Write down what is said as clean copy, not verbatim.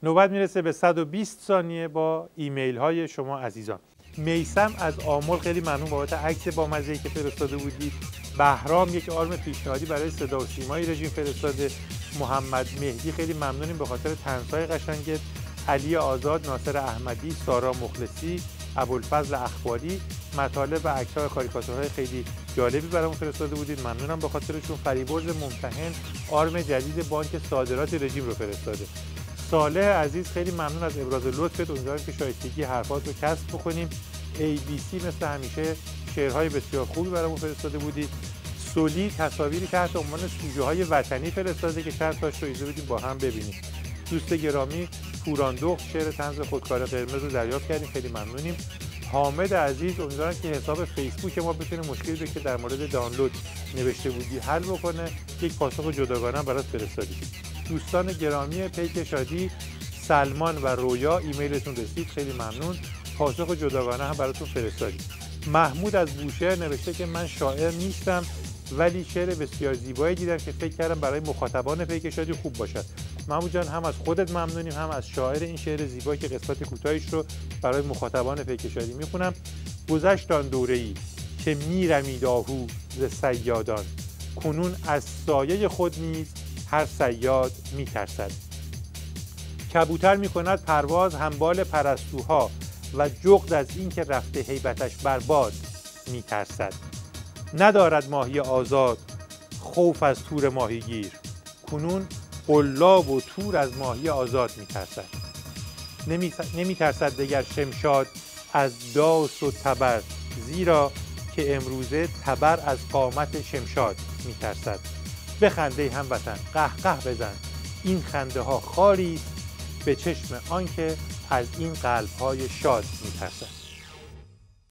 نوبت میرسه به 120 ثانیه با ایمیل های شما عزیزان. میثم از آمل خیلی ممنون بابت عکس بامزه‌ای که فرستاده بودید. بهرام یک آرم پیشنهادی برای صدا و سیمای رژیم فرستاده. محمد مهدی خیلی ممنونیم به خاطر طنزهای قشنگت. علی آزاد، ناصر احمدی، سارا مخلصی، ابوالفضل اخباری مطالب و عکس‌ها و کاریکاتورهای خیلی جالبی برامون فرستاده بودید. ممنونم به خاطرشون. فریبرز ممتحن آرم جدید بانک صادرات رژیم رو فرستاده. صالح عزیز خیلی ممنون از ابراز لطفت. امیدوارم که شایستگی حرفات رو کسب بکنیم. ABC مثل همیشه شعرهای بسیار خوبی برامون فرستاده بودید. سولی تصاویری تحت عنوان سوژه‌های وطنی فرستاده که چند تاش رو اجازه بدیم با هم ببینیم. دوست گرامی پوراندخت شعر طنز خودکار قرمز رو دریافت کردیم، خیلی ممنونیم. حامد عزیز امیدوارم که حساب فیسبوک ما بتونه مشکلی رو که در مورد دانلود نوشته بودی حل بکنه. یک پاسخ جداگانه برات فرستادیم. دوستان گرامی پیک شادی، سلمان و رویا ایمیلتون رسید، خیلی ممنون. پاسخ جداگانه هم براتون فرستادیم. محمود از بوشهر نوشته که من شاعر نیستم ولی شعر بسیار زیبایی دیدم که فکر کردم برای مخاطبان پیک شادی خوب باشد. محمود جان هم از خودت ممنونیم هم از شاعر این شعر زیبایی که قسمت کوتاهیش رو برای مخاطبان پیک شادی میخونم. گذشت آن دوره‌ای که میرمید آهو ز صیادان، کنون از سایه خود نیز هر صیاد میترسد. کبوتر میکند پرواز همبال پرستوها و جغد از این که رفته هیبتش بر باد میترسد. ندارد ماهی آزاد خوف از تور ماهیگیر، کنون قلاب و تور از ماهی آزاد میترسد. نمیترسد دگر شمشاد از داس و تبر، زیرا که امروزه تبر از قامت شمشاد میترسد. بخنده هموطن، قهقه بزن، این خنده ها خاری است به چشم آنکه از این قلب های شاد میترسد.